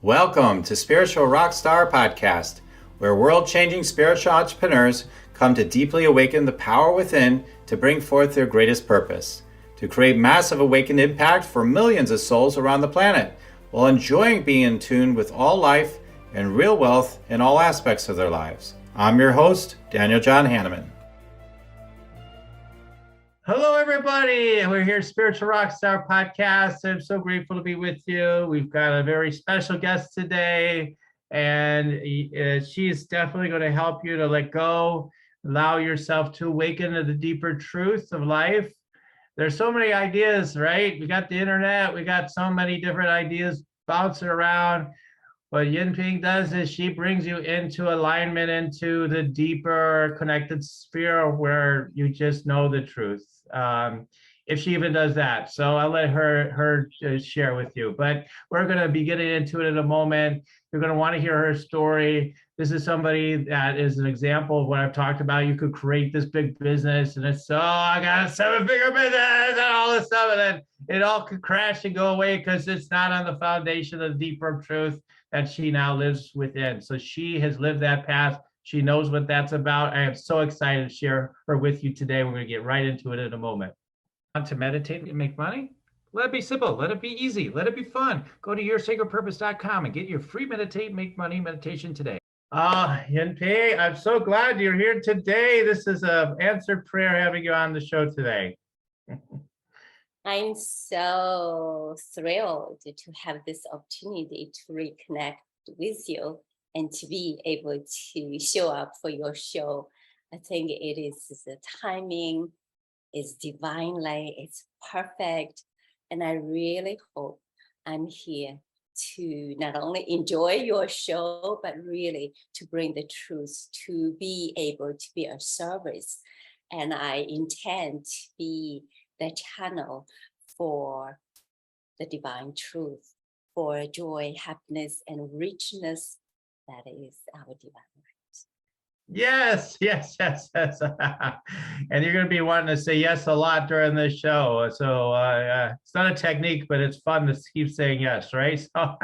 Welcome to Spiritual Rockstar Podcast, where world-changing spiritual entrepreneurs come to deeply awaken the power within to bring forth their greatest purpose, to create massive awakened impact for millions of souls around the planet, while enjoying being in tune with all life and real wealth in all aspects of their lives. I'm your host, Daniel John Hanneman. Hello, everybody. We're here, Spiritual Rockstar Podcast. I'm so grateful to be with you. We've got a very special guest today, and she's definitely going to help you to let go, allow yourself to awaken to the deeper truth of life. There's so many ideas, right? We got the internet. We got so many different ideas bouncing around. What Yin Ping does is she brings you into alignment, into the deeper connected sphere where you just know the truth. If she even does that. So I'll let her share with you. But we're going to be getting into it in a moment. You're going to want to hear her story. This is somebody that is an example of what I've talked about. You could create this big business and it's, I got a 7-figure business and all this stuff. And then it all could crash and go away because it's not on the foundation of the deeper truth that she now lives within. So she has lived that path. She knows what that's about. I am so excited to share her with you today. We're going to get right into it in a moment. Want to meditate and make money? Let it be simple. Let it be easy. Let it be fun. Go to yoursacredpurpose.com and get your free Meditate, Make Money meditation today. Yin Ping, I'm so glad you're here today. This is an answered prayer having you on the show today. I'm so thrilled to have this opportunity to reconnect with you and to be able to show up for your show. I think it is the timing is divinely, it's perfect. And I really hope I'm here to not only enjoy your show, but really to bring the truth, to be able to be a service. And I intend to be the channel for the divine truth, for joy, happiness, and richness that is our divine right. Yes. And you're going to be wanting to say yes a lot during this show. So it's not a technique, but it's fun to keep saying yes, right? So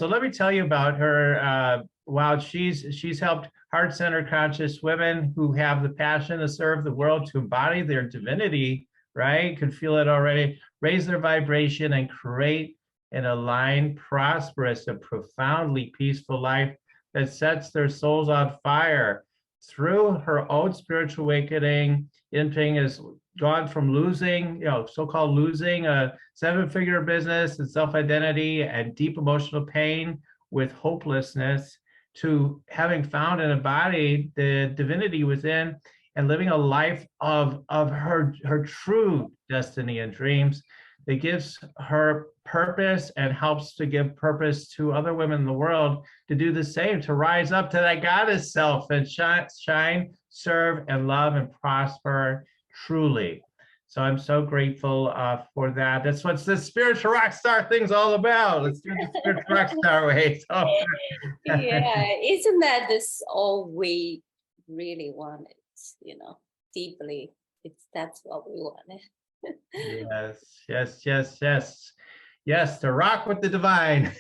let me tell you about her. Wow, she's helped heart-centered conscious women who have the passion to serve the world, to embody their divinity, right? Could feel it already, raise their vibration and create an aligned, prosperous, and profoundly peaceful life that sets their souls on fire. Through her own spiritual awakening, Yin Ping has gone from losing, so-called losing a 7-figure business and self-identity and deep emotional pain with hopelessness, to having found and embodied the divinity within and living a life of her true destiny and dreams that gives her purpose and helps to give purpose to other women in the world to do the same, to rise up to that goddess self and shine, serve, and love and prosper truly. So I'm so grateful for that. That's what the spiritual rock star thing's all about. Let's do the spiritual rock star way. So. Yeah, isn't that this all we really wanted? Deeply, that's what we wanted. Yes, to rock with the divine.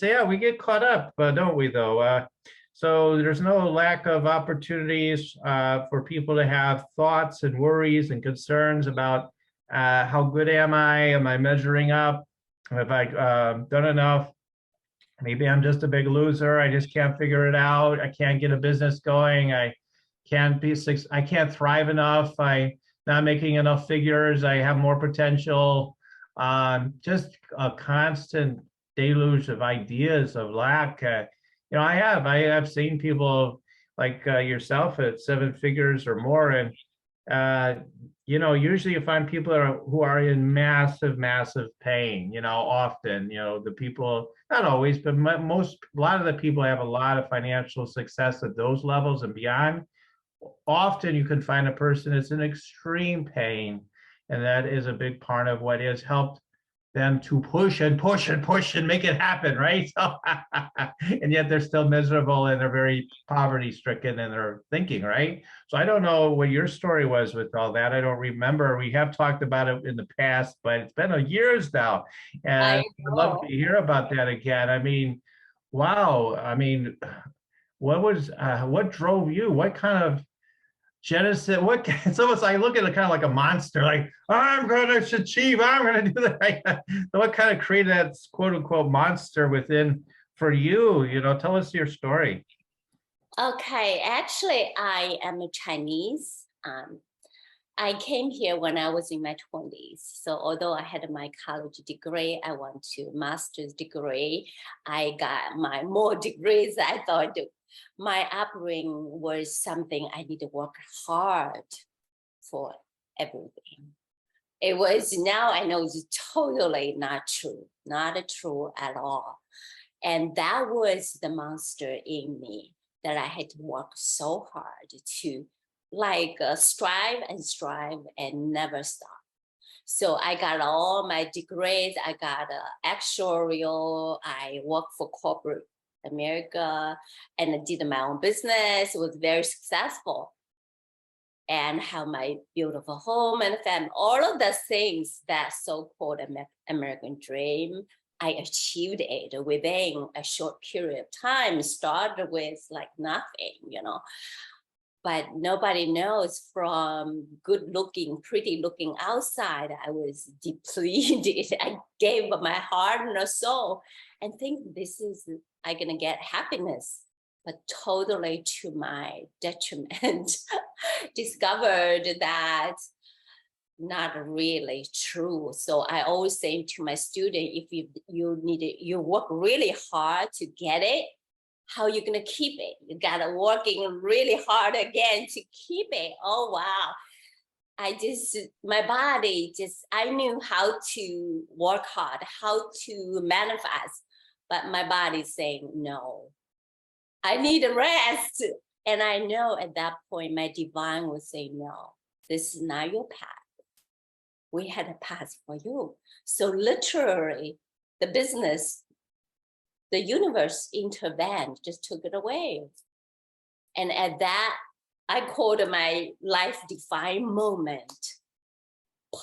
So we get caught up, don't we, though? So there's no lack of opportunities for people to have thoughts and worries and concerns about how good am I measuring up, have I done enough? Maybe I'm just a big loser. I just can't figure it out. I can't get a business going. I can't thrive enough. I'm not making enough figures. I have more potential. Just a constant deluge of ideas of lack. I have seen people like yourself at 7 figures or more, and usually you find people who are in massive pain. Often, the people, not always, but a lot of the people have a lot of financial success at those levels and beyond. Often you can find a person that's in extreme pain, and that is a big part of what has helped them to push and push and push and make it happen, right? So, and yet they're still miserable and they're very poverty stricken in their thinking, right? So I don't know what your story was with all that. I don't remember. We have talked about it in the past, but it's been years now. And I I'd love to know. hear about that again. I mean, wow. I mean, what drove you? What kind of Genesis, what it's almost I look at it kind of like a monster, like I'm gonna achieve, I'm gonna do that. Right? So what kind of created that quote unquote monster within for you? You know, tell us your story. Okay, actually, I am a Chinese. I came here when I was in my 20s. So although I had my college degree, I went to master's degree. I got my more degrees. I thought my upbringing was something I need to work hard for everything. It was now I know it's totally not true, not true at all. And that was the monster in me that I had to work so hard to strive and never stop. So I got all my degrees. I got actuarial. I worked for corporate America and I did my own business. It was very successful and have my beautiful home and family. All of the things that so-called American dream, I achieved it within a short period of time. Started with like nothing, you know. But nobody knows from good looking, pretty looking outside, I was depleted. I gave my heart and soul and think this is, I'm gonna get happiness, but totally to my detriment, discovered that not really true. So I always say to my student, if you need it, you work really hard to get it, how are you going to keep it? You got to working really hard again to keep it. Oh, wow. My body I knew how to work hard, how to manifest, but my body's saying, no, I need a rest. And I know at that point, my divine would say, no, this is not your path. We had a path for you. So literally, the business, the universe intervened, just took it away. And at that, I called my life define moment.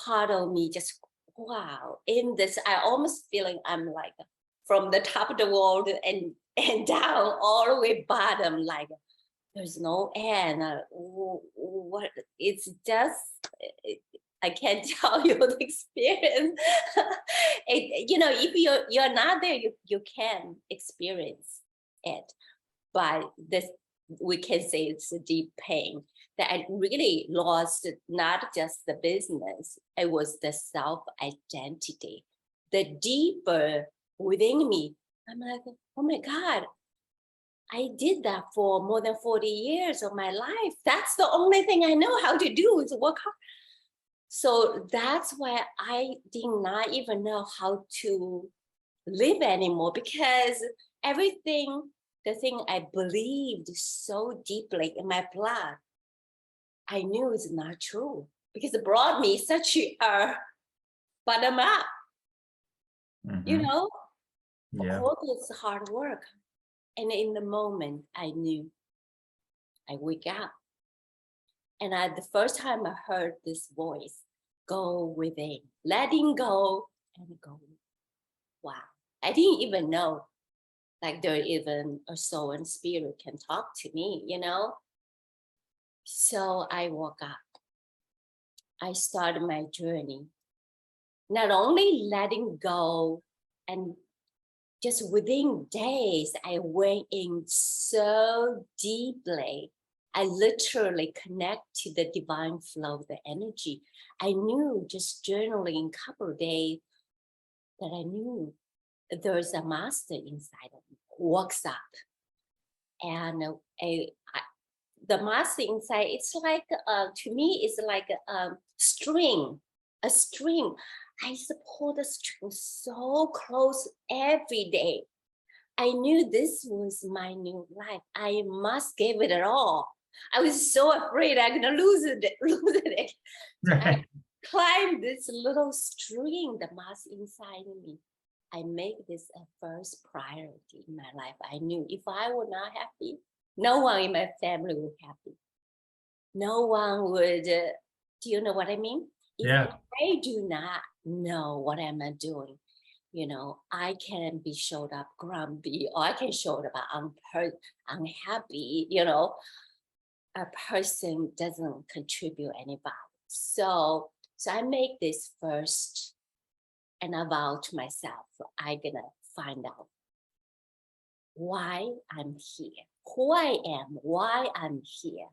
Part of me just, wow, in this, I almost feeling I'm like from the top of the world and down all the way bottom, like there's no end. What it's just, I can't tell you the experience. If you're not there, you can experience it. But this, we can say it's a deep pain that I really lost not just the business, it was the self-identity. The deeper within me, I'm like, oh my God, I did that for more than 40 years of my life. That's the only thing I know how to do is work hard. So that's why I did not even know how to live anymore, because everything, the thing I believed so deeply in my blood, I knew is not true because it brought me such a bottom up, Yeah. all this hard work. And in the moment I knew, I wake up. And the first time I heard this voice, go within, letting go and go. Wow. I didn't even know like there even a soul and spirit can talk to me, So I woke up. I started my journey. Not only letting go, and just within days, I went in so deeply. I literally connect to the divine flow of the energy. I knew just journaling a couple of days that I knew there's a master inside of me who walks up. And the master inside, it's like, to me, it's like a string. I support the string so close every day. I knew this was my new life. I must give it all. I was so afraid I'm gonna lose it. climb this little string, the mass inside me. I make this a first priority in my life. I knew if I were not happy, no one in my family would be happy. No one would, do you know what I mean? If I do not know what am I doing, I can be showed up grumpy, or I can show up unhappy, a person doesn't contribute any value. So I make this first, and I vow to myself, I'm gonna find out why I'm here, who I am, why I'm here,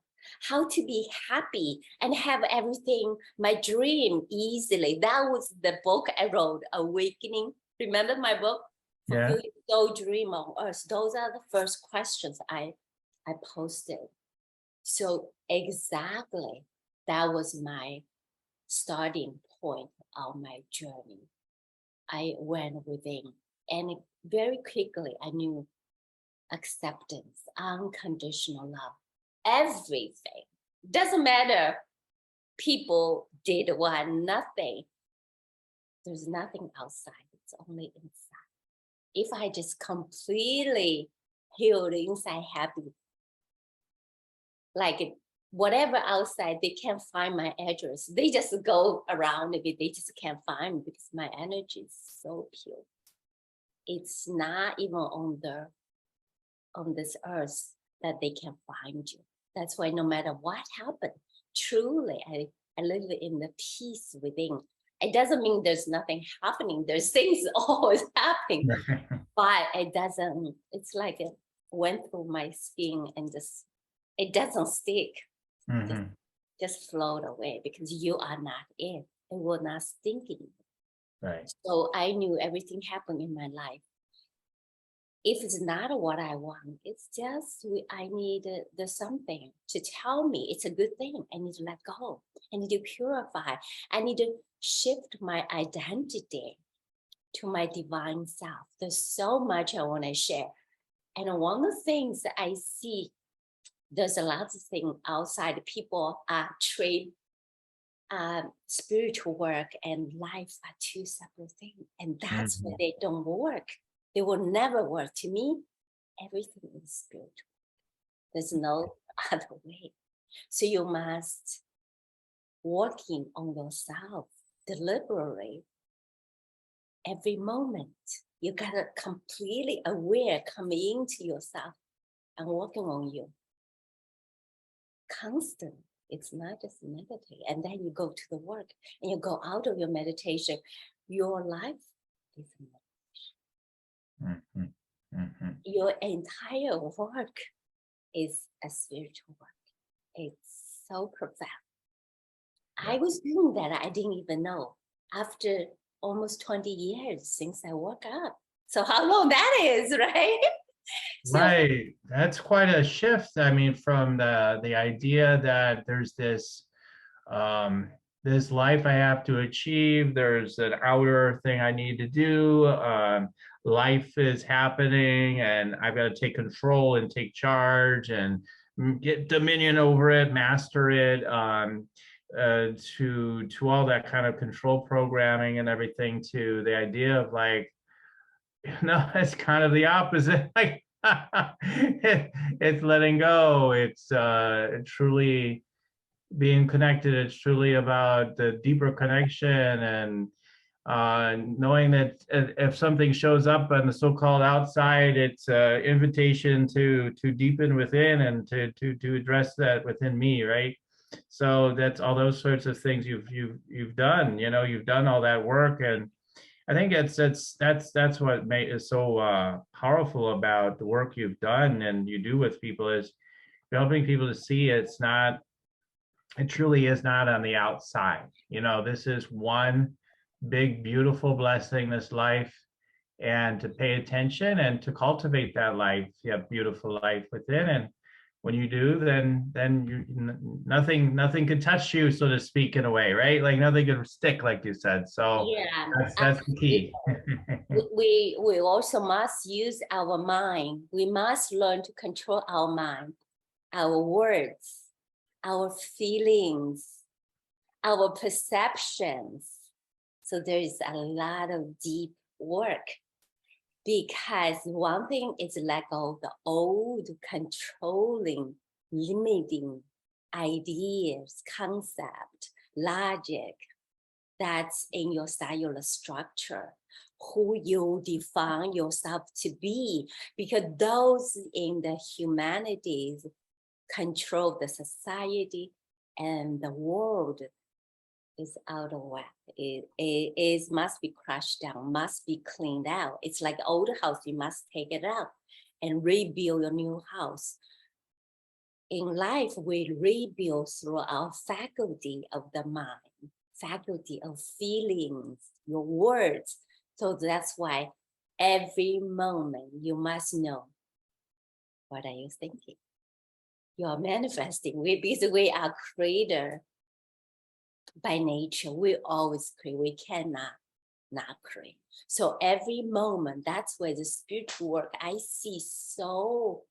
how to be happy and have everything, my dream easily. That was the book I wrote, Awakening. Remember my book? Fulfilling Soul Dream on Earth. Those are the first questions I posted. So exactly, that was my starting point of my journey. I went within, and very quickly I knew acceptance, unconditional love, everything. Doesn't matter people did what, nothing. There's nothing outside, it's only inside. If I just completely healed inside, happy, like whatever outside, they can't find my address. They just go around it, they just can't find me because my energy is so pure. It's not even on this earth that they can find you. That's why no matter what happened, truly, I live in the peace within. It doesn't mean there's nothing happening. There's things always happening, but it doesn't, it's like it went through my skin and just, it doesn't stick. Just float away because you are not it. It will not stink in you. Right. So I knew everything happened in my life. If it's not what I want, it's just I need the something to tell me it's a good thing. I need to let go. I need to purify. I need to shift my identity to my divine self. There's so much I want to share. And one of the things that I see, there's a lot of things outside. People trade spiritual work and life are two separate things. And that's why they don't work. They will never work. To me, everything is spiritual. There's no other way. So you must working on yourself deliberately every moment. You gotta completely aware, coming into yourself and working on you. Constant. It's not just meditate. And then you go to the work and you go out of your meditation. Your life is meditation. Your entire work is a spiritual work. It's so profound. I was doing that. I didn't even know. After almost 20 years since I woke up. So how long that is, right? Right. That's quite a shift. I mean, from the idea that there's this this life I have to achieve, there's an outer thing I need to do, life is happening and I've got to take control and take charge and get dominion over it, master it, to all that kind of control programming and everything, to the idea of like, no, it's kind of the opposite. Like it's letting go. It's truly being connected. It's truly about the deeper connection and knowing that if something shows up on the so-called outside, it's an invitation to deepen within and to address that within me, right? So that's all those sorts of things you've done. You've done all that work, and I think that's what is so powerful about the work you've done and you do with people, is helping people to see it truly is not on the outside. This is one big, beautiful blessing, this life, and to pay attention and to cultivate that life, beautiful life within. And when you do, then nothing can touch you, so to speak, in a way, right? Like nothing can stick, like you said. So that's the key. we also must use our mind. We must learn to control our mind, our words, our feelings, our perceptions. So there is a lot of deep work, because one thing is let go of the old controlling, limiting ideas, concept, logic that's in your cellular structure, who you define yourself to be, because those in the humanities control the society and the world is out of whack. It must be crushed down, must be cleaned out. It's like old house, you must take it out and rebuild your new house. In life, we rebuild through our faculty of the mind, faculty of feelings, your words. So that's why every moment you must know, what are you thinking? You're manifesting. Because we are creator by nature. We always create. We cannot not create. So every moment, that's where the spiritual work, I see so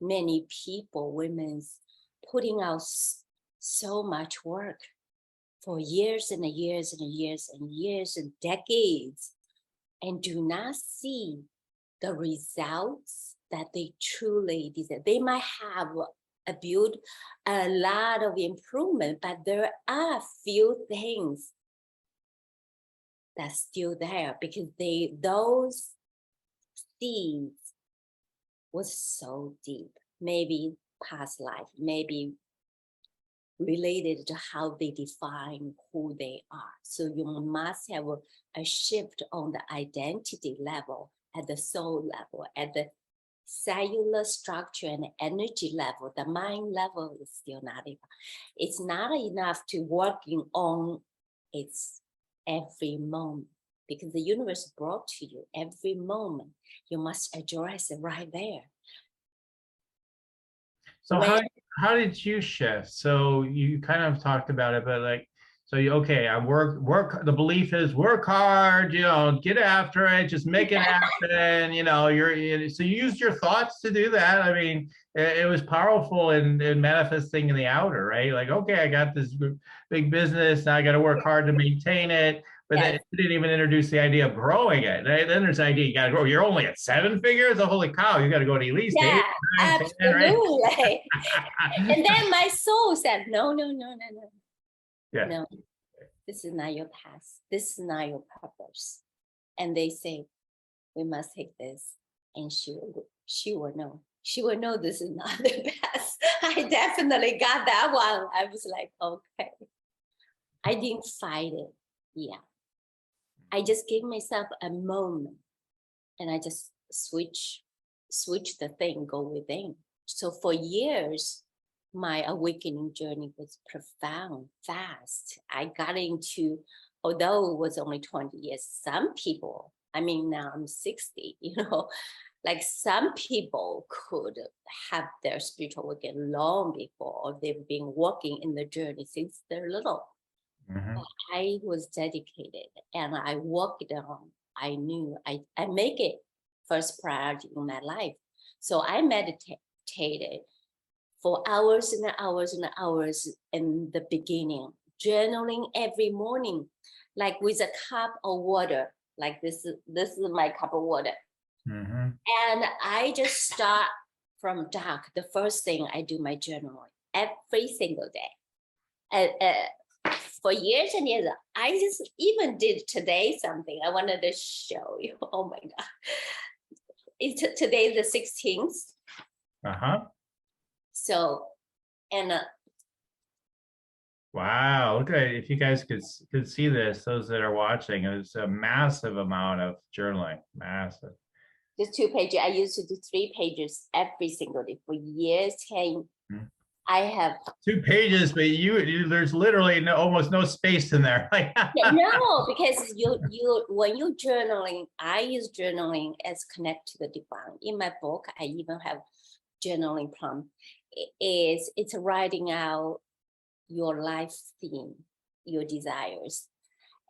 many people, women's putting out so much work for years and years and years and years and decades, and do not see the results that they truly deserve. They might have built a lot of improvement, but there are few things that's still there, because those seeds was so deep, maybe past life, maybe related to how they define who they are. So you must have a shift on the identity level, at the soul level, at the cellular structure and energy level. The mind level is still not enough. It's not enough to working on its every moment, because the universe brought to you every moment. You must address it right there. So how did you shift? So you kind of talked about it, but like, so you, okay, I work, the belief is work hard, get after it, just make it happen, so you used your thoughts to do that. I mean, it was powerful in manifesting in the outer, right? Like, okay, I got this big business, now I got to work hard to maintain it. But yes. They didn't even introduce the idea of growing it. Right? Then there's the idea you got to grow. You're only at 7 figures. Oh, holy cow! You got to go to at least 8, 9, 10, right? And then my soul said, no. Yeah. No, this is not your path. This is not your purpose. And they say, we must take this, and she will know. She will know this is not the path. I definitely got that one. I was like, okay. I didn't fight it. Yeah. I just gave myself a moment, and I just switch the thing, go within. So for years, my awakening journey was profound, fast. I got into, although it was only 20 years, some people, I mean, now I'm 60, like some people could have their spiritual awakening long before, or they've been walking in the journey since they're little. Mm-hmm. I was dedicated, and I walked on. I knew I make it first priority in my life. So I meditated for hours and hours and hours in the beginning, journaling every morning, like with a cup of water, like this is my cup of water. Mm-hmm. And I just start from dark. The first thing I do my journaling every single day. For years and years, I just even did today something I wanted to show you. Oh my God. It's today the 16th. Uh-huh. So, and wow, look at it. If you guys could see this, those that are watching, it's a massive amount of journaling, massive. Just 2 pages. I used to do 3 pages every single day for years. I have 2 pages, but there's literally almost no space in there. No, because when you're journaling, I use journaling as connect to the divine. In my book, I even have journaling prompt. It's writing out your life theme, your desires.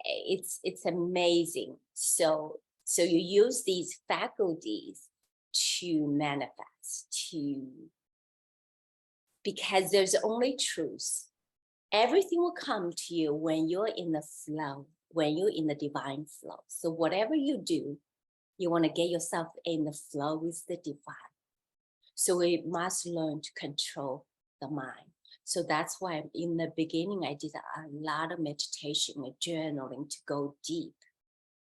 It's amazing. So you use these faculties to manifest, because there's only truth. Everything will come to you when you're in the flow, when you're in the divine flow. So whatever you do, you want to get yourself in the flow with the divine. So we must learn to control the mind. So that's why in the beginning, I did a lot of meditation and journaling to go deep,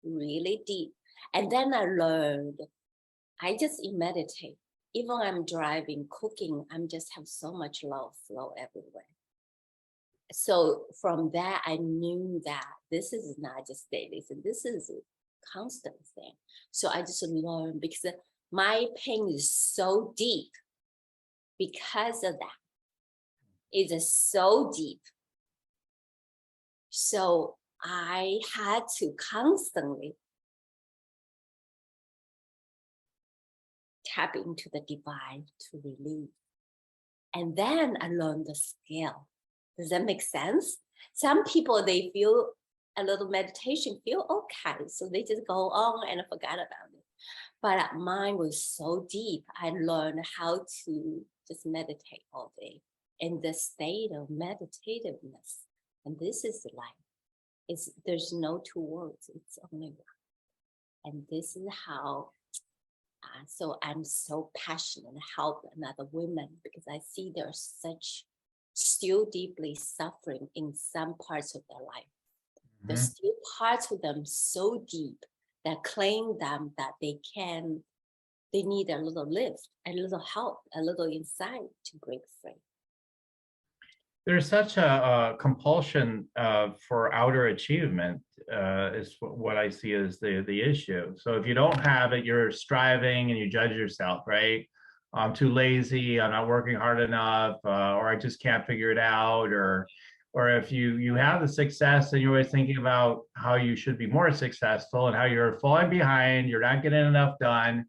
really deep. And then I learned, I just meditate. Even I'm driving, cooking, I'm just have so much love flow everywhere. So from that, I knew that this is not just daily, so this is a constant thing. So I just learned, because my pain is so deep because of that. It is so deep. So I had to constantly tap into the divine to relieve. And then I learned the skill. Does that make sense? Some people, they feel a little meditation, feel okay. So they just go on and forget about it. But mine was so deep. I learned how to just meditate all day in the state of meditativeness. And this is life. There's no two words, it's only one. And this is how, so I'm so passionate to help another women, because I see there's such still deeply suffering in some parts of their life. There's still parts of them so deep that claim them that they need a little lift, a little help, a little insight to break free. There's such a compulsion for outer achievement is what I see as the issue. So if you don't have it, you're striving and you judge yourself, right? I'm too lazy, I'm not working hard enough, or I just can't figure it out, or if you have the success and you're always thinking about how you should be more successful and how you're falling behind, you're not getting enough done.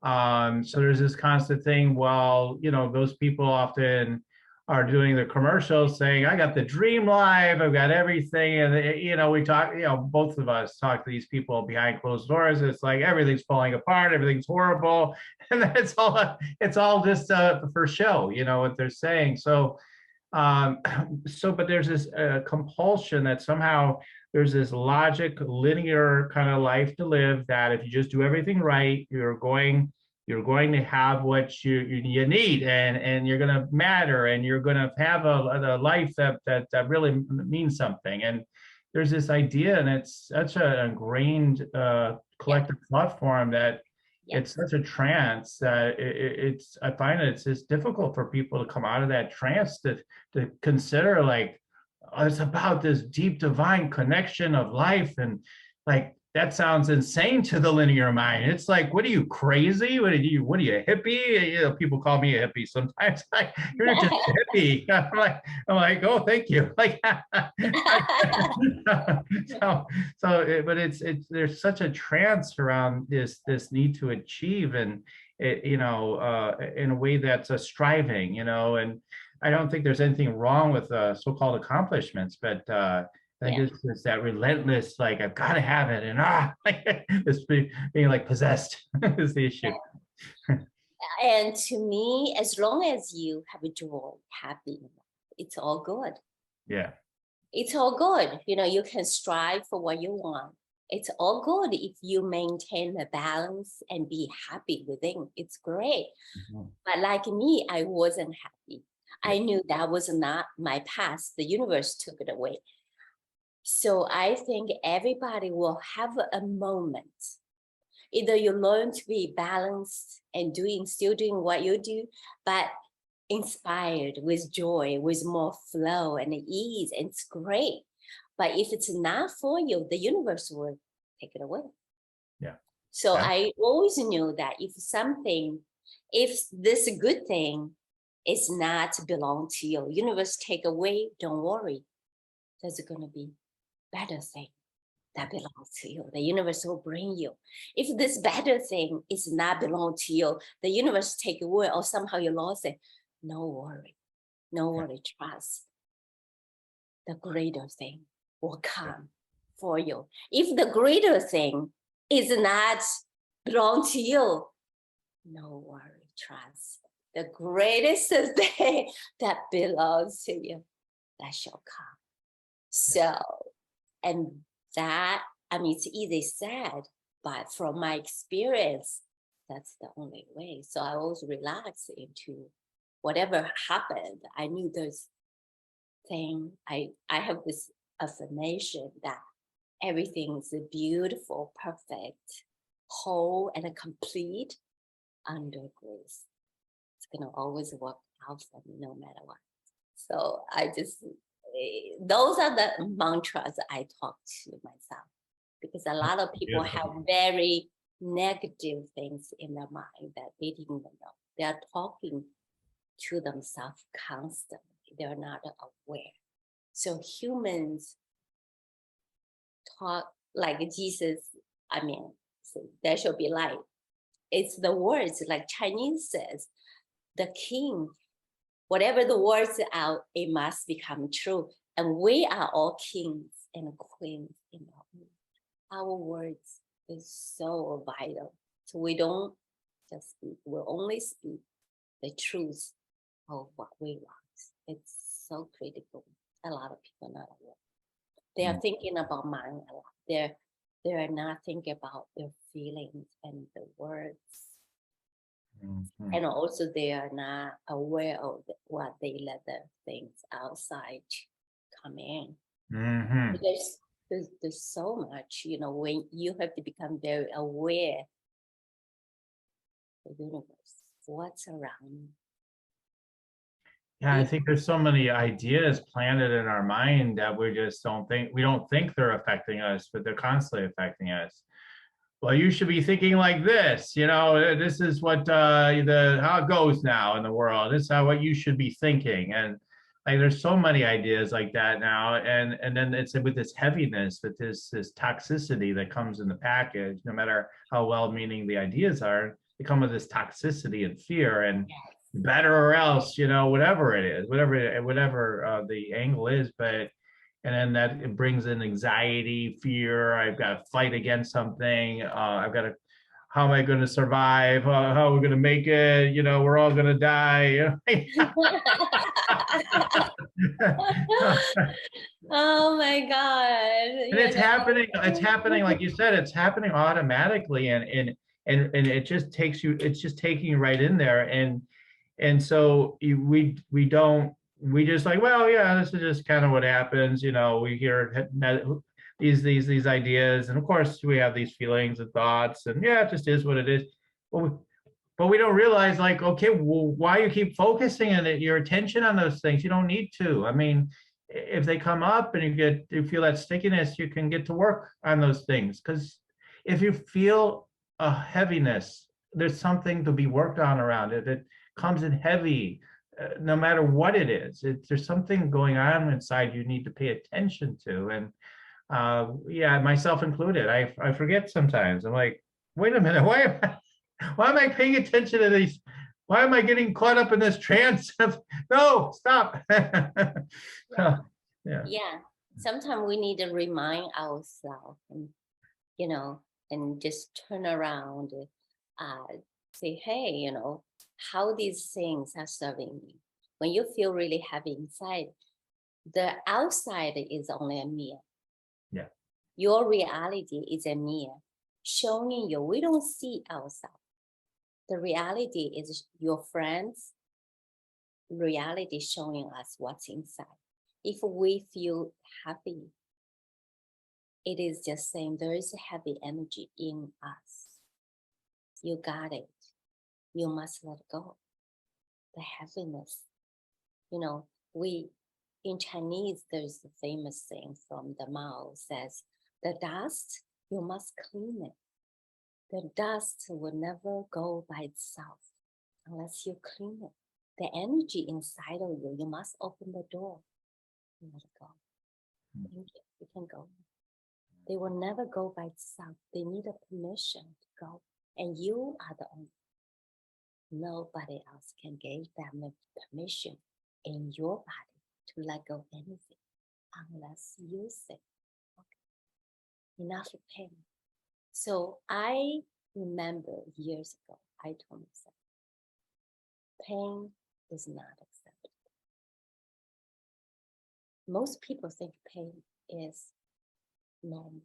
So there's this constant thing. Well, those people often are doing the commercials saying, I got the dream life, I've got everything. And, we talk, both of us talk to these people behind closed doors. It's like everything's falling apart, everything's horrible. And it's all just for show, what they're saying. So, but there's this compulsion that somehow there's this logic, linear kind of life to live, that if you just do everything right, you're going to have what you need, and you're going to matter, and you're going to have a life that really means something. And there's this idea, and it's such an ingrained collective thought form that it's such a trance that I find it's difficult for people to come out of that trance to consider, like, oh, it's about this deep divine connection of life. And like, that sounds insane to the linear mind. It's like, what are you, crazy? What are you, a hippie? People call me a hippie sometimes. Like, you're just a hippie. I'm like, oh, thank you. Like, but it's there's such a trance around this need to achieve, and in a way that's a striving, and I don't think there's anything wrong with so-called accomplishments, but I think it's that relentless, like, I've got to have it, and this being like possessed is the issue. And to me, as long as you have a joy, happy, it's all good. Yeah. It's all good. You can strive for what you want. It's all good if you maintain the balance and be happy within. It's great. But like me, I wasn't happy. I knew that was not my past. The universe took it away. So I think everybody will have a moment. Either you learn to be balanced and still doing what you do, but inspired with joy, with more flow and ease, and it's great. But if it's not for you, the universe will take it away. Yeah. So I always knew that if this good thing is not belong to you, universe take away, don't worry. There's going to be better thing that belongs to you. The universe will bring you. If this better thing is not belong to you, the universe take away, or somehow you lost it. No worry. No worry. Trust. The greater thing will come for you. If the greater thing is not belong to you, no worry. Trust. The greatest thing that belongs to you. that shall come. So, and that, I mean, it's easy said, but from my experience, that's the only way. So I always relax into whatever happened. I knew there's thing, I have this affirmation that everything's beautiful, perfect, whole, and complete under grace. It's gonna always work out for me no matter what. So I just, those are the mantras I talk to myself, because a lot of people have very negative things in their mind that they didn't even know. They are talking to themselves constantly. They're not aware. So humans talk like Jesus, I mean, so there shall be light. It's the words, like Chinese says, the king, whatever the words are, it must become true. And we are all kings and queens in our words is so vital. So we don't just speak, we'll only speak the truth of what we want. It's so critical. A lot of people are not aware. They are thinking about mind a lot. They're not thinking about their feelings and the words. And also they are not aware of what they let the things outside come in. There's so much, you know, when you have to become very aware of the universe, what's around. Yeah, I think there's so many ideas planted in our mind that we don't think they're affecting us, but they're constantly affecting us. Well, you should be thinking like this, you know, this is what how it goes now in the world. This is what you should be thinking. And like there's so many ideas like that now. And then it's with this heaviness, with this toxicity that comes in the package, no matter how well-meaning the ideas are, they come with this toxicity and fear and better or else, you know, whatever it is, whatever the angle is, but and then that it brings in anxiety, fear. I've got to fight against something. I've got to, how am I going to survive? How are we going to make it? You know, we're all going to die. You know? Oh my God. And it's happening, like you said, it's happening automatically. And it just takes you, it's just taking you right in there. And so we just like, well, yeah, this is just kind of what happens. You know, we hear these ideas, and of course we have these feelings and thoughts, and yeah, it just is what it is. But we don't realize, like, okay, well, why you keep focusing on it, your attention on those things? You don't need to. I mean, if they come up and you feel that stickiness, you can get to work on those things. Because if you feel a heaviness, there's something to be worked on around it. It comes in heavy, no matter what it is. There's something going on inside you need to pay attention to. And yeah, myself included, I forget sometimes. I'm like, wait a minute, why am I paying attention to these? Why am I getting caught up in this trance? No, stop. Yeah. Sometimes we need to remind ourselves, and you know, and just turn around, say, hey, you know, how these things are serving me. When you feel really heavy inside, the outside is only a mirror. Yeah. Your reality is a mirror showing you. We don't see ourselves. The reality is your friends' reality showing us what's inside. If we feel happy, it is just saying there is a heavy energy in us. You got it. You must let go. The heaviness. You know, in Chinese, there's the famous saying from the Mao says, the dust, you must clean it. The dust will never go by itself unless you clean it. The energy inside of you, you must open the door and let it go. Thank you. You can go. They will never go by itself. They need a permission to go. And you are the only. Nobody else can give them a permission in your body to let go anything unless you say, okay, enough of pain. So I remember years ago, I told myself, pain is not acceptable. Most people think pain is normal.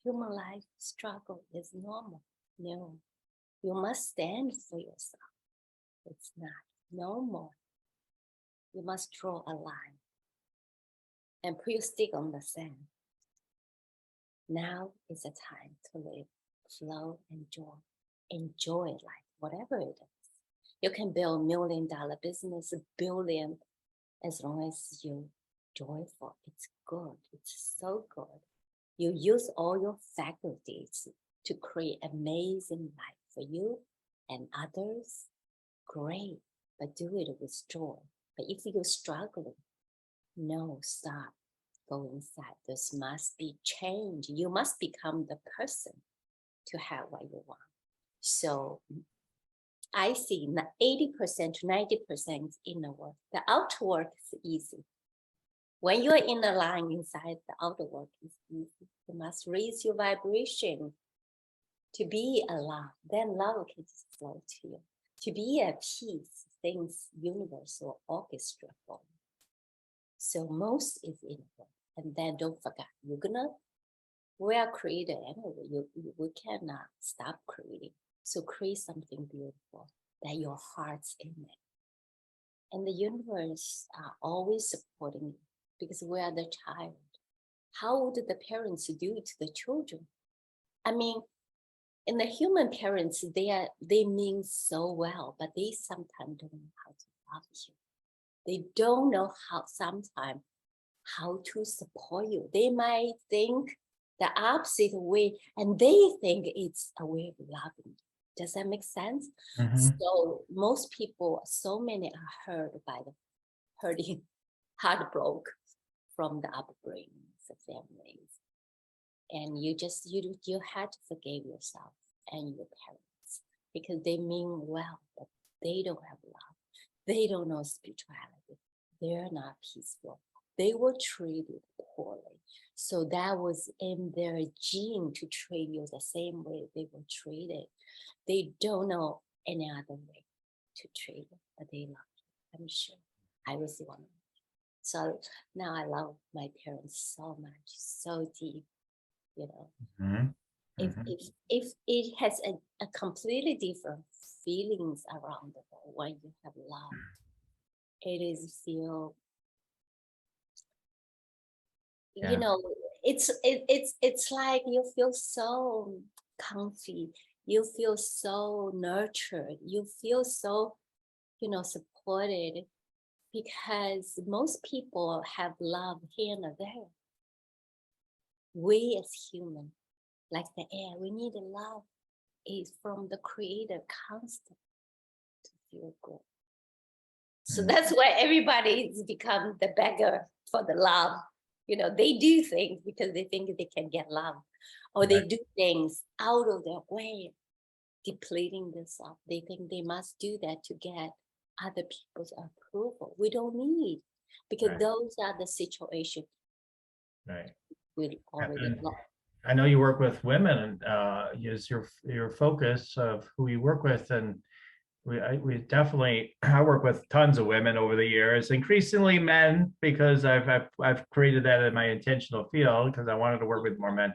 Human life struggle is normal. No, you must stand for yourself. It's not normal. You must draw a line and put your stick on the sand. Now is the time to live, flow, enjoy life, whatever it is. You can build $1 million business, $1 billion, as long as you're joyful. It's good. It's so good. You use all your faculties to create amazing life for you and others. Great, but do it with joy. But if you're struggling, no, stop. Go inside. This must be change. You must become the person to have what you want. So I see 80% to 90% inner work. The outer work is easy. When you're in the line inside, the outer work is easy. You must raise your vibration to be alive. Then love can just flow to you. To be at peace, things, universe or orchestra for you. So most is inner work. And then don't forget, we are creator anyway. We cannot stop creating. So create something beautiful that your heart's in it. And the universe are always supporting you because we are the child. How would the parents do it to the children? I mean, in the human parents, they mean so well, but they sometimes don't know how to love you. They don't know sometimes how to support you. They might think the opposite way, and they think it's a way of loving you. Does that make sense? Mm-hmm. So most people, so many are heartbroken from the upbringings of families. And you had to forgive yourself and your parents because they mean well, but they don't have love. They don't know spirituality. They're not peaceful. They were treated poorly. So that was in their gene to treat you the same way they were treated. They don't know any other way to treat you, but they love you. I'm sure I was one of them. So now I love my parents so much, so deep, you know. Mm-hmm. If it has a completely different feelings around the world when you have love, it is feel, Yeah. you know, it's like you feel so comfy, you feel so nurtured, you feel so, supported, because most people have love here and there. We as human, like the air, we need love is from the creator constant to feel good. So that's why everybody has become the beggar for the love. They do things because they think they can get love, or they do things out of their way, depleting themselves. They think they must do that to get other people's approval. We don't need, because those are the situations we already got. I know you work with women, and use your focus of who you work with, and we definitely, I work with tons of women over the years, increasingly men, because I've created that in my intentional field because I wanted to work with more men.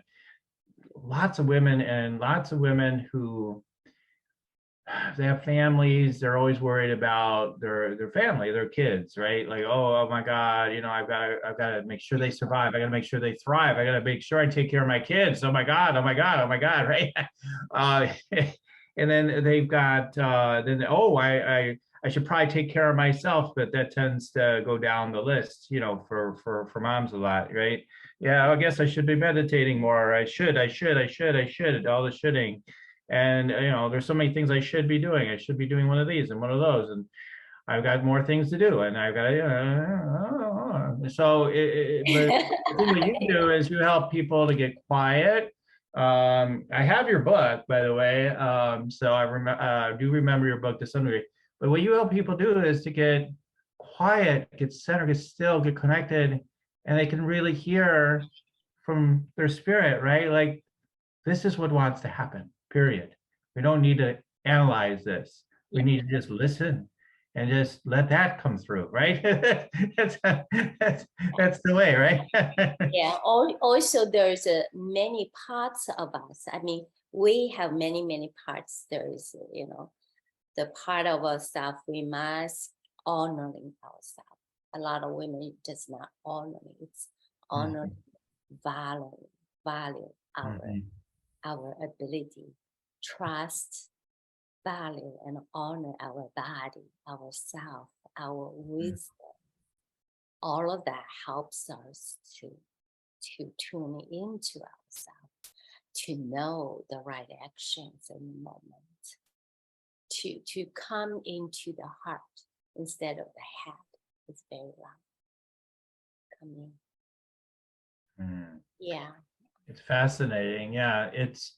Lots of women, and lots of women who they have families. They're always worried about their family, their kids, right? Like, oh my God, I've got to make sure they survive. I got to make sure they thrive. I got to make sure I take care of my kids. Oh my God, right? And then they've got I should probably take care of myself, but that tends to go down the list, for moms a lot, right? Yeah, I guess I should be meditating more. I should, all the shoulding. And there's so many things I should be doing. I should be doing one of these and one of those, and I've got more things to do, and I've got so but the thing that you do is you help people to get quiet. I have your book, by the way, so I do remember your book to some degree. But what you help people do is to get quiet, get centered, get still, get connected, and they can really hear from their spirit, right? Like, this is what wants to happen, period. We don't need to analyze this. We need to just listen and just let that come through, right? that's, that's the way, right? Yeah. Also, there's many parts of us. I mean, we have many parts. There's, the part of ourselves we must honoring ourselves. A lot of women does not honor. It's honor, value our ability, trust, value, and honor our body, ourself, our wisdom. All of that helps us to tune into ourselves, to know the right actions in the moment, to come into the heart instead of the head. It's very loud. Come in. Yeah. It's fascinating. Yeah, it's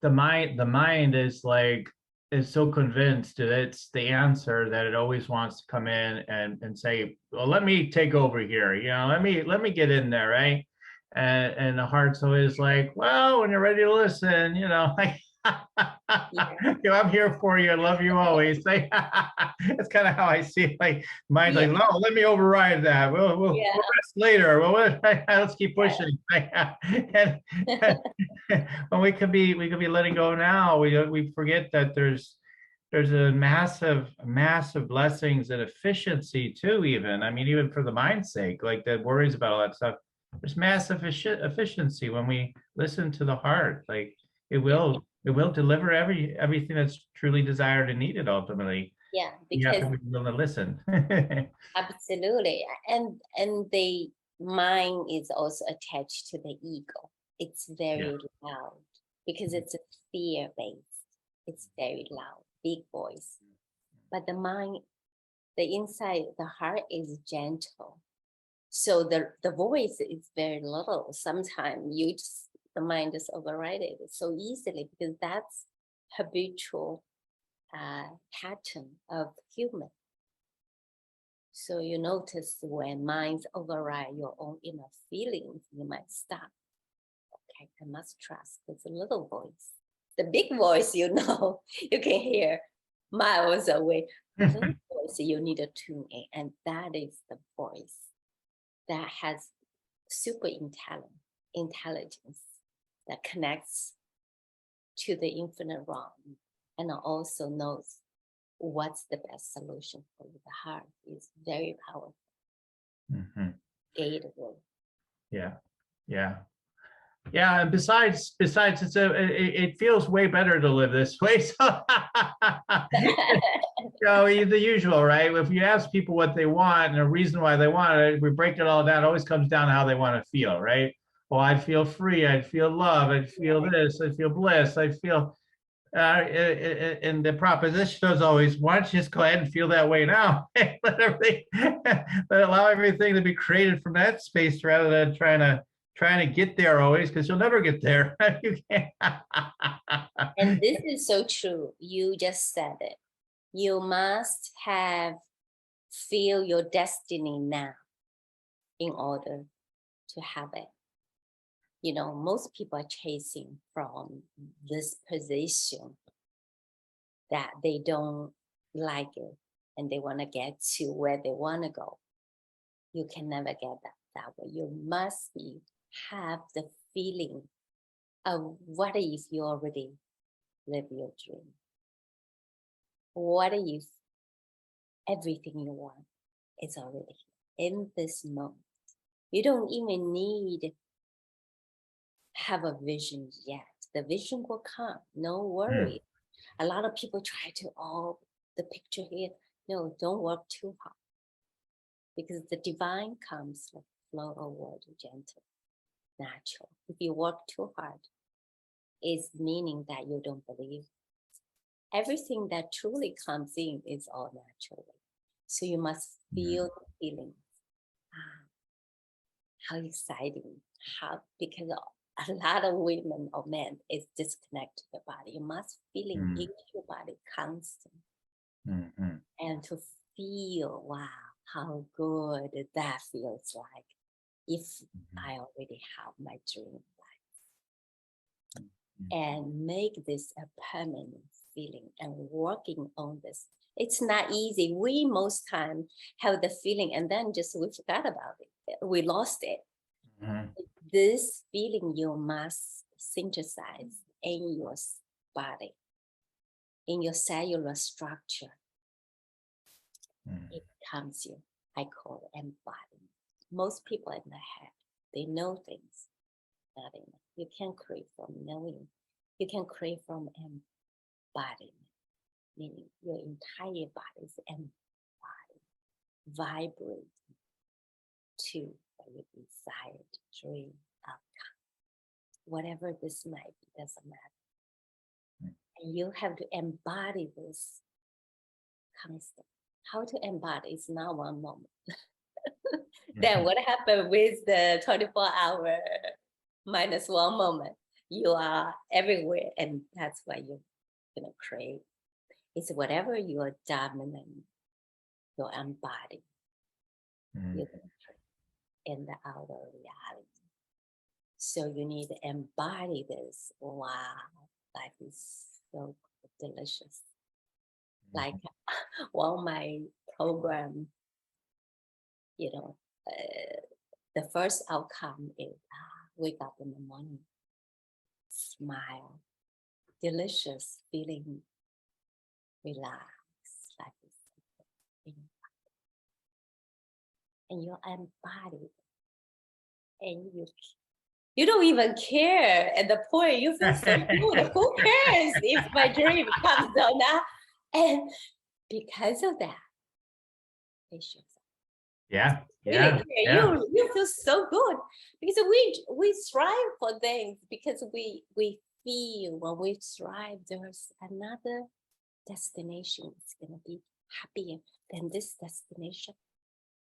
the mind is so convinced that it's the answer that it always wants to come in and say, well, let me take over here, let me get in there, right? And the heart's always like, well, when you're ready to listen, like I'm here for you. I love you always. That's kind of how I see it. Like mind's like, no, let me override that. We'll rest later. Well, let's keep pushing. And when we could be letting go now, we forget that there's a massive blessings and efficiency too. Even I mean, even for the mind's sake, like that worries about all that stuff. There's massive efficiency when we listen to the heart. Like it will deliver everything that's truly desired and needed ultimately. Yeah, you have because to be willing to listen. absolutely. And the mind is also attached to the ego. It's very loud because it's a fear based. It's very loud, big voice. But the mind, the inside, the heart is gentle. So the voice is very little. Sometimes the mind just override it so easily because that's habitual pattern of human. So you notice when minds override your own inner feelings, you might stop. Okay, I must trust this little voice. The big voice, you can hear miles away. The little voice you need to tune in, and that is the voice that has super intelligence that connects to the infinite realm and also knows what's the best solution for you. The heart is very powerful. Gateway. Yeah, and besides, it feels way better to live this way. So, the usual, right? If you ask people what they want and a reason why they want it, we break it all down. It always comes down to how they want to feel, right? Well, I'd feel free. I'd feel love. I'd feel this. I'd feel bliss. I'd feel. And the proposition is always, why don't you just go ahead and feel that way now? Let allow everything to be created from that space rather than trying to get there always, because you'll never get there. You can't. And this is so true. You just said it. You must feel your destiny now in order to have it. Most people are chasing from this position that they don't like it and they want to get to where they want to go. You can never get that way. You must have the feeling of what if you already live your dream? What if everything you want is already in this moment? You don't even need have a vision yet. The vision will come. No worry. A lot of people try to the picture here. No, don't work too hard. Because the divine comes like flow over gentle, natural. If you work too hard, it's meaning that you don't believe. Everything that truly comes in is all naturally. So you must feel the feelings. How exciting. Because a lot of women or men is disconnected to the body. You must feeling in your body constant. And to feel, wow, how good that feels like if I already have my dream life. and make this a permanent feeling and working on this. It's not easy. We most time have the feeling and then just we forgot about it. We lost it. Mhm. This feeling you must synthesize in your body, in your cellular structure. It comes you. I call it embodiment. Most people in the head, they know things. You can create from knowing. You can create from embodiment, meaning your entire body is embodied, vibrating to your desired dream outcome. Whatever this might be, doesn't matter. And you have to embody this constant. How to embody is not one moment. Then what happened with the 24-hour minus one moment? You are everywhere, and that's why you're gonna create. It's whatever your dominant, your embody, you're gonna create in the outer reality. So you need to embody this. Wow, life is so delicious. Like one of my program, the first outcome is wake up in the morning, smile, delicious, feeling relaxed, like this, and you're embodied, and you don't even care at the point you feel so good. Who cares if my dream comes or not? And because of that, it shows up. Yeah. Really care. You feel so good because we strive for things because we feel when we strive there's another destination. It's gonna be happier than this destination.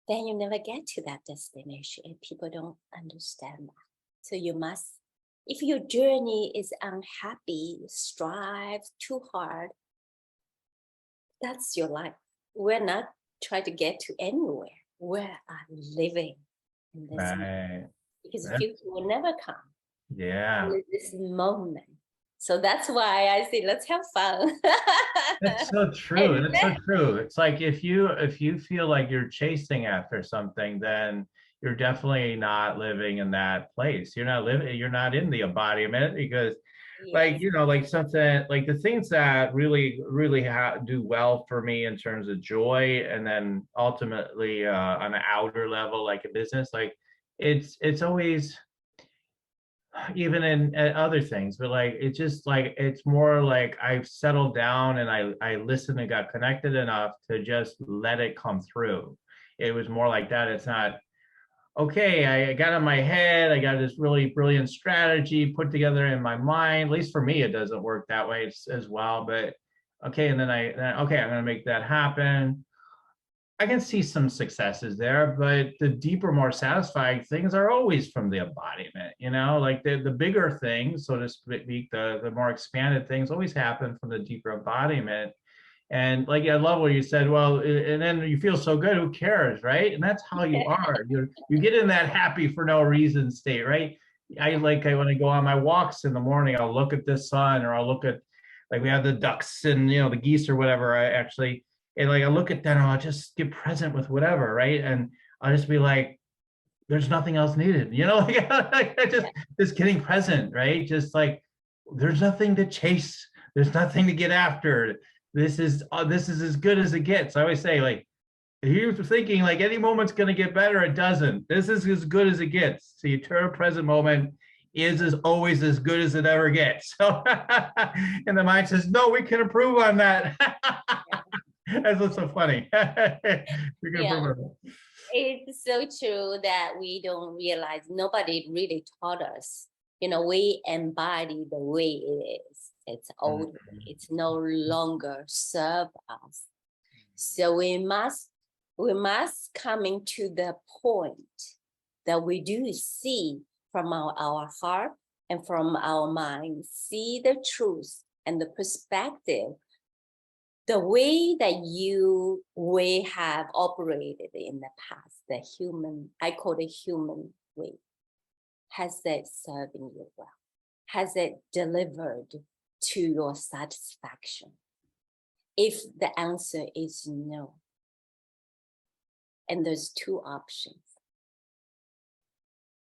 Then you never get to that destination, and people don't understand that. So you must, if your journey is unhappy, strive too hard, that's your life. We're not trying to get to anywhere. We are living in this moment. Because the future will never come. Yeah. Only this moment. So that's why I say let's have fun. That's so true. That's so true. It's like if you feel like you're chasing after something, then you're definitely not living in that place. You're not in the embodiment because like like something like the things that really do well for me in terms of joy, and then ultimately on an outer level like a business, like it's always even in other things, but like it's just like it's more like I've settled down and I listened and got connected enough to just let it come through. It was more like that. It's not okay, I got in my head, I got this really brilliant strategy put together in my mind. At least for me, it doesn't work that way as well. But okay, and then okay, I'm gonna make that happen. I can see some successes there, but the deeper, more satisfying things are always from the embodiment, like the bigger things, so to speak, the more expanded things always happen from the deeper embodiment. And like, I love what you said, well, and then you feel so good, who cares, right? And that's how you are. You get in that happy for no reason state, right? I when I go on my walks in the morning, I'll look at the sun, or I'll look at, like, we have the ducks and, the geese or whatever, and like I look at that and I'll just get present with whatever, right? And I'll just be like, there's nothing else needed, like I just getting present, right? Just like there's nothing to chase, there's nothing to get after. This is as good as it gets. I always say, like, if you're thinking like any moment's going to get better, it doesn't. This is as good as it gets. The eternal present moment is always as good as it ever gets. So, and the mind says, no, we can improve on that. That's what's so funny. We can improve on that. It's so true that we don't realize, nobody really taught us. We embody the way it is. It's old. It's no longer serve us. So we must coming to the point that we do see from our heart and from our mind, see the truth and the perspective. The way that we have operated in the past, the human, I call it human way, has that serving you well? has it delivered to your satisfaction? If the answer is no, and there's two options.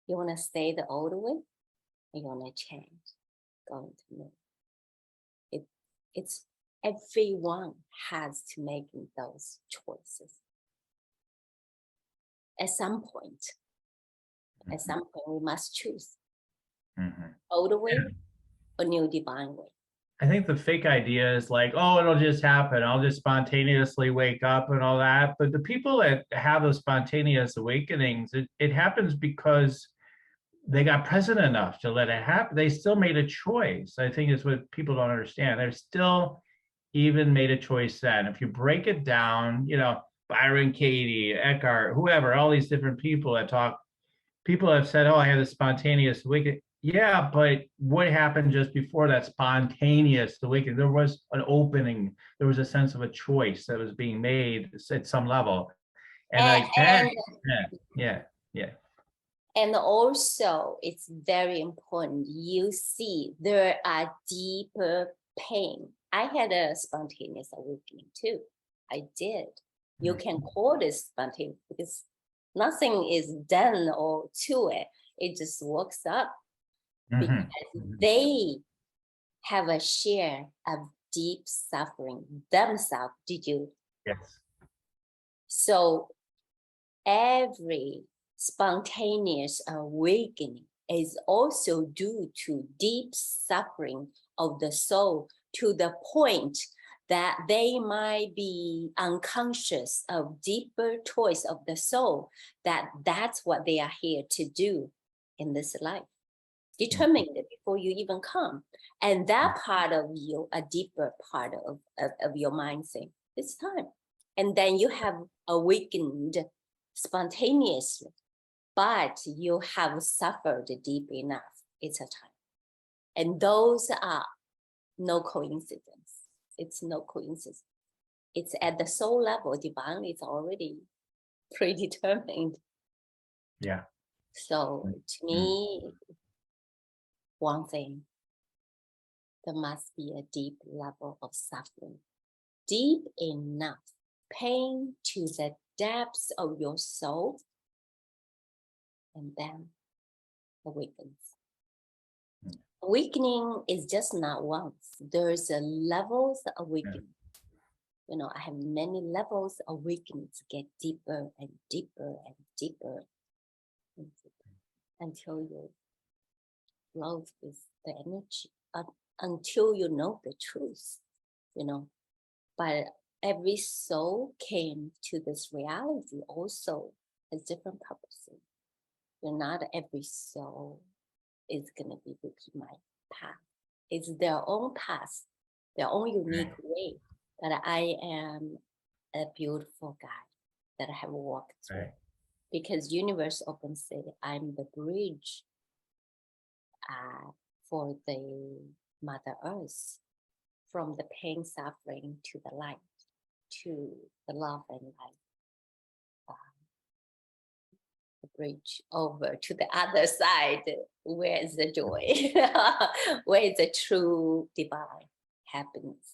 You want to stay the old way, or you want to change, going to new. It's everyone has to make those choices. At some point, we must choose old way or new divine way. I think the fake idea is like, oh, it'll just happen. I'll just spontaneously wake up and all that. But the people that have those spontaneous awakenings, it happens because they got present enough to let it happen. They still made a choice. I think is what people don't understand. They're still even made a choice then. If you break it down, Byron Katie, Eckhart, whoever, all these different people that talk, people have said, oh, I had a spontaneous awakening. Yeah, but what happened just before that spontaneous awakening? There was an opening. There was a sense of a choice that was being made at some level. And like that, yeah. And also, it's very important. You see, there are deeper pain. I had a spontaneous awakening too. I did. You can call this spontaneous because nothing is done or to it. It just works up because they have a share of deep suffering themselves. Did you? Yes. So every spontaneous awakening is also due to deep suffering of the soul, to the point that they might be unconscious of deeper choice of the soul, that's what they are here to do in this life. Determine it before you even come. And that part of you, a deeper part of your mind saying, it's time. And then you have awakened spontaneously, but you have suffered deep enough. It's a time. And those are no coincidence. It's no coincidence. It's at the soul level, divine is already predetermined. Yeah. So to me, one thing, there must be a deep level of suffering, deep enough pain to the depths of your soul, and then awakens. Awakening is just not once. There's a levels of awakening. I have many levels of awakenings, get deeper and deeper and deeper until you flow with the energy, until you know the truth, But every soul came to this reality also has different purposes. Not every soul is going to be repeat my path. It's their own path, their own unique way. That I am a beautiful guide that I have walked through. Because universe open said I'm the bridge for the Mother Earth, from the pain, suffering to the light, to the love and light. The bridge over to the other side, where is the joy, where is the true divine happiness.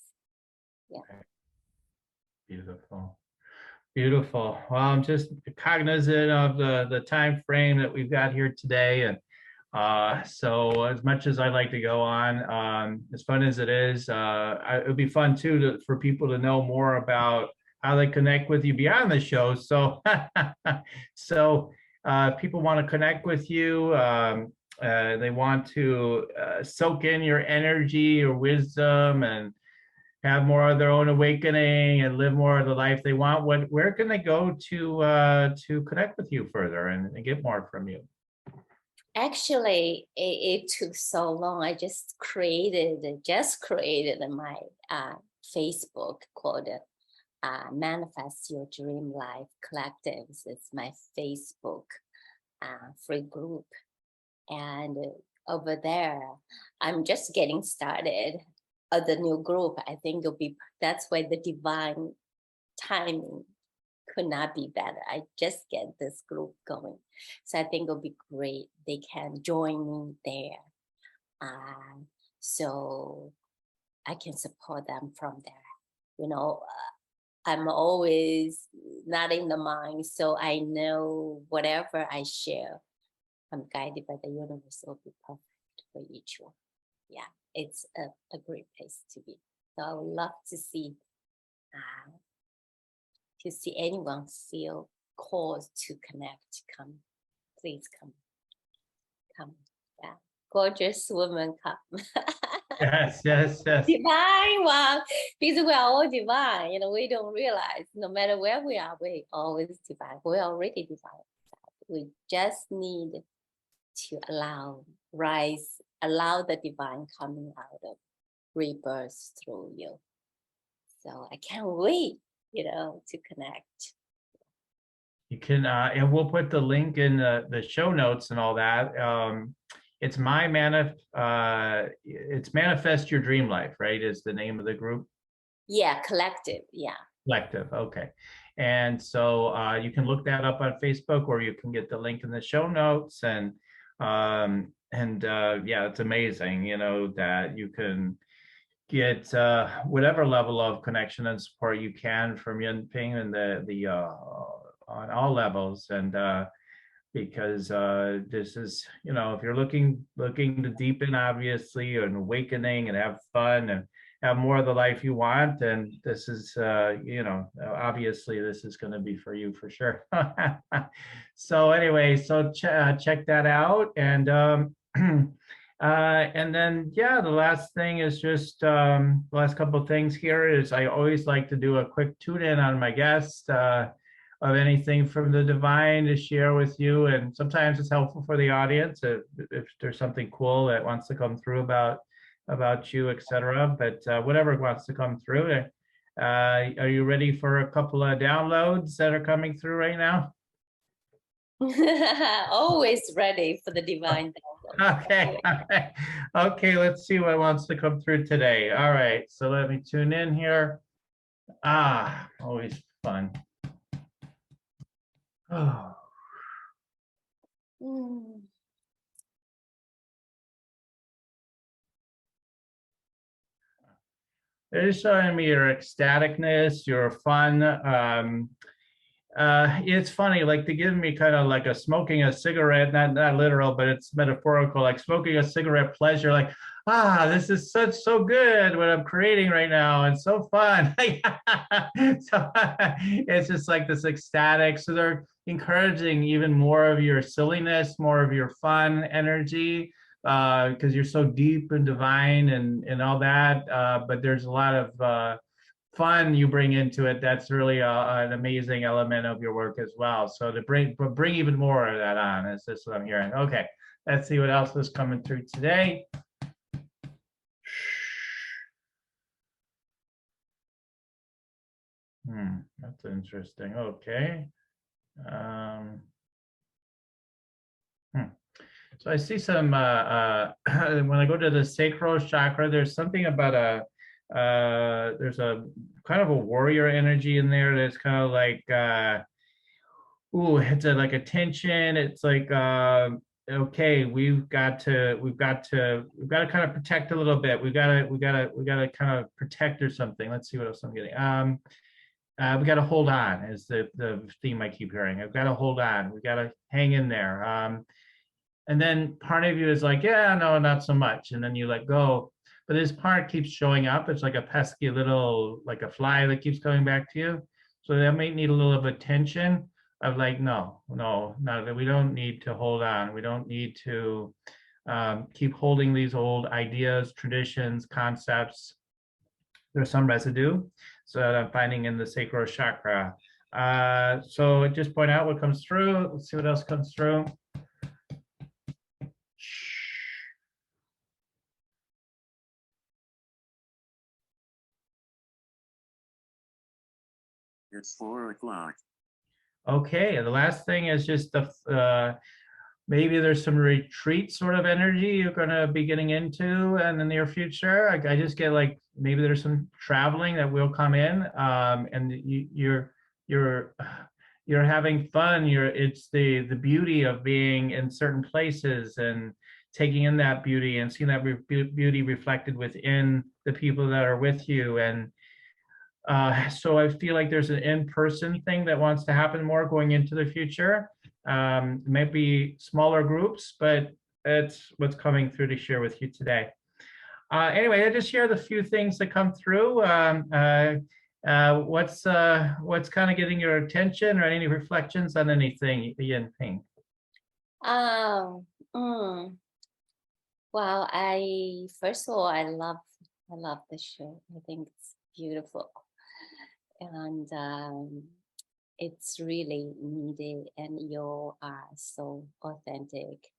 Yeah. Beautiful. Well, I'm just cognizant of the time frame that we've got here today, and so as much as I'd like to go on, as fun as it is, it would be fun too for people to know more about how they connect with you beyond the show. So, if people want to connect with you, they want to soak in your energy or wisdom and have more of their own awakening and live more of the life they want, where can they go to connect with you further and get more from you? Actually, it took so long. I just created my Facebook called Manifest Your Dream Life Collectives. It's my Facebook free group. And over there, I'm just getting started. The new group, I think that's why the divine timing could not be better. I just get this group going. So I think it'll be great. They can join me there. So I can support them from there. I'm always not in the mind, so I know whatever I share, I'm guided by the universe will be perfect for each one. Yeah, it's a great place to be. So I would love uh, to see anyone feel called to connect. Come, please come. Yeah, gorgeous woman, come. Yes, yes, yes. Divine one, because we are all divine. We don't realize no matter where we are, we always divine. We're already divine. We just need to allow the divine coming out of rebirth through you. So I can't wait, to connect. You can, and we'll put the link in the show notes and all that. It's it's Manifest Your Dream Life, right? Is the name of the group? Yeah, collective. Yeah. Collective. Okay. And so you can look that up on Facebook, or you can get the link in the show notes. And yeah, it's amazing, that you can get whatever level of connection and support you can from Yin Ping and the on all levels. And because this is, if you're looking to deepen, obviously, and awakening and have fun and have more of the life you want, and this is obviously this is going to be for you for sure. So anyway, so check that out. And then, yeah, the last thing is just the last couple of things here is I always like to do a quick tune in on my guests of anything from the divine to share with you. And sometimes it's helpful for the audience if there's something cool that wants to come through about you, etc. But whatever wants to come through. Are you ready for a couple of downloads that are coming through right now? Always ready for the divine. Okay. Okay, let's see what wants to come through today. All right, so let me tune in here. Always fun. Oh. They're showing me your ecstaticness, your fun. It's funny, like they give me kind of like a smoking a cigarette, not literal, but it's metaphorical, like smoking a cigarette pleasure, like, this is so good what I'm creating right now, and so fun. So it's just like this ecstatic. So they're encouraging even more of your silliness, more of your fun energy, because you're so deep and divine and all that. But there's a lot of fun you bring into it. That's really an amazing element of your work as well. So to bring even more of that on is this what I'm hearing. Okay, let's see what else is coming through today. That's interesting. Okay. So I see some when I go to the sacral chakra, there's something about there's a kind of a warrior energy in there that's kind of like it's like a tension. It's like okay, we've got to kind of protect a little bit. We gotta kind of protect or something. Let's see what else I'm getting. We got to hold on is the theme I keep hearing. I've got to hold on. We got to hang in there. And then part of you is like, yeah, no, not so much. And then you let go. But this part keeps showing up. It's like a pesky little, like a fly that keeps coming back to you. So that might need a little of attention of like, no, we don't need to hold on. We don't need to keep holding these old ideas, traditions, concepts. There's some residue. So that I'm finding in the sacral chakra. So just point out what comes through. Let's see what else comes through. It's 4 o'clock. Okay, and the last thing is just maybe there's some retreat sort of energy you're going to be getting into in the near future. I just get like maybe there's some traveling that will come in, and you're having fun. It's the beauty of being in certain places and taking in that beauty and seeing that beauty reflected within the people that are with you. And so I feel like there's an in-person thing that wants to happen more going into the future. Maybe smaller groups, but it's what's coming through to share with you today. Anyway, I just share the few things that come through. What's kind of getting your attention, or any reflections on anything, Yin Ping? Well, first of all, I love the show. I think it's beautiful, and it's really needed. And you are so authentic.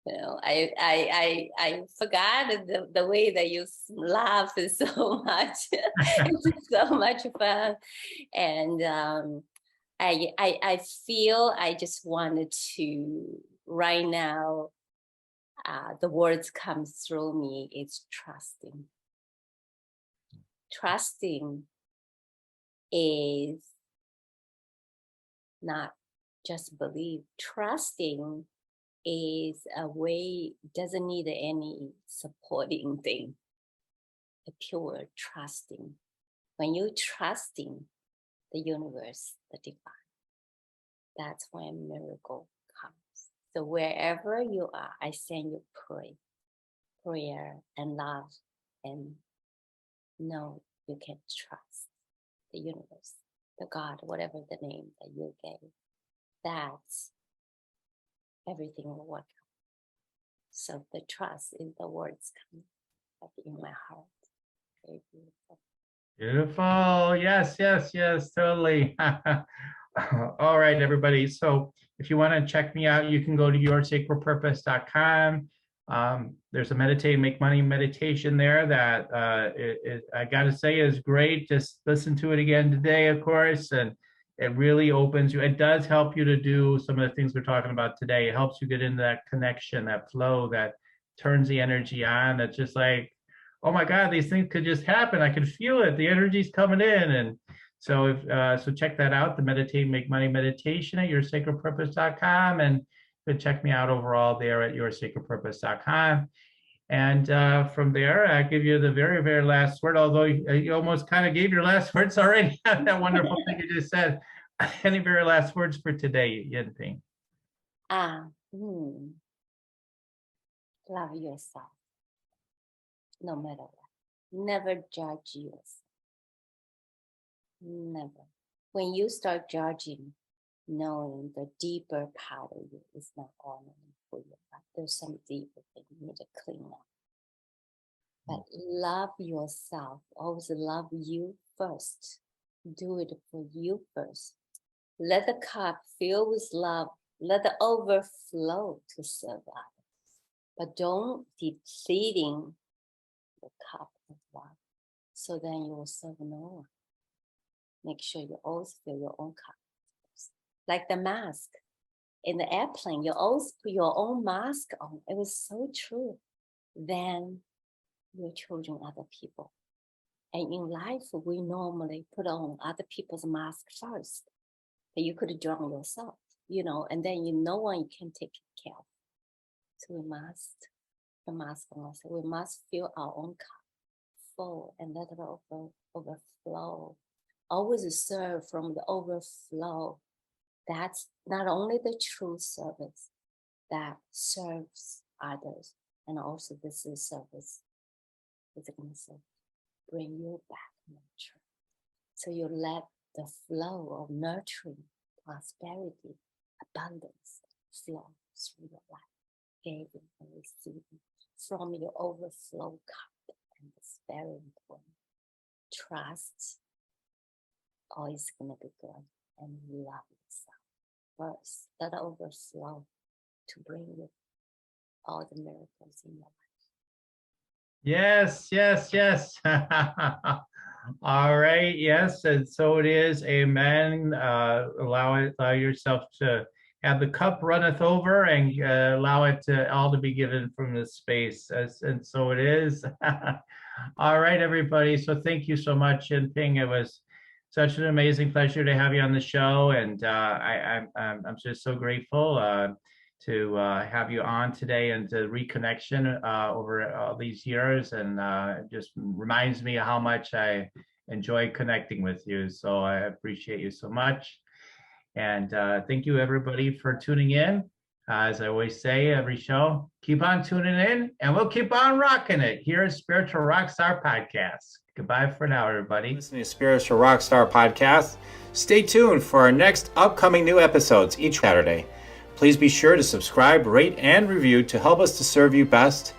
You know, I forgot the way that you laugh is so much. It's so much fun, and I feel I just wanted to right now. The words come through me. It's trusting. Trusting is not just believe. Trusting is a way, doesn't need any supporting thing. A pure trusting. When you trusting the universe, the divine, that's when miracle comes. So wherever you are, I send you prayer and love, and know you can trust the universe, the God, whatever the name that you gave. That's everything will work out. So the trust is the words coming up in my heart. Very beautiful. Beautiful. Yes, yes, yes, totally. All right, everybody. So if you want to check me out, you can go to yoursacredpurpose.com. There's a meditate, make money meditation there that I got to say is great. Just listen to it again today, of course, and it really opens you. It does help you to do some of the things we're talking about today. It helps you get into that connection, that flow, that turns the energy on. That's just like, oh my God, these things could just happen. I could feel it. The energy's coming in. And so so check that out, the Meditate, Make Money meditation at yoursacredpurpose.com, and you can check me out overall there at yoursacredpurpose.com. And from there, I give you the very, very last word, although you almost kind of gave your last words already. That wonderful thing you just said. Any very last words for today, Yin Ping? Love yourself, no matter what. Never judge yourself. Never. When you start judging, knowing the deeper part of you is not honoring for you. There's some deeper thing you need to clean up. But love yourself. Always love you first. Do it for you first. Let the cup fill with love. Let it overflow to serve others. But don't depleting the cup of love. So then you will serve no one. Make sure you always fill your own cup. Like the mask. In the airplane, you always put your own mask on. It was so true. Then your children, other people. And in life, we normally put on other people's mask first. But you could drown yourself, and then no one can take care of. So we must, the mask on us. We must fill our own cup full and let it overflow. Always serve from the overflow. That's not only the true service that serves others, and also this is service. It's going to bring you back nurture. So you let the flow of nurturing, prosperity, abundance flow through your life, giving and receiving from your overflow cup. And it's very important. Trust, all is going to be good, and love yourself first. Let it overflow to bring you all the miracles in your life. Yes, yes, yes. All right, yes, and so it is. Amen. Allow yourself to have the cup runneth over, and allow it to all to be given from this space. And so it is. All right, everybody. So thank you so much, Yin Ping. It was such an amazing pleasure to have you on the show, and I'm just so grateful. have you on today and the reconnection over all these years, and just reminds me of how much I enjoy connecting with you. So I appreciate you so much. And thank you everybody for tuning in. As I always say, every show, keep on tuning in and we'll keep on rocking it here at Spiritual Rockstar Podcast. Goodbye for now, everybody. Listening to Spiritual Rockstar Podcast. Stay tuned for our next upcoming new episodes each Saturday. Please be sure to subscribe, rate, and review to help us to serve you best.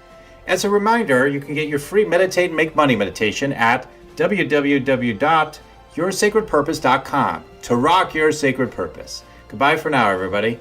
As a reminder, you can get your free Meditate and Make Money meditation at www.yoursacredpurpose.com to rock your sacred purpose. Goodbye for now, everybody.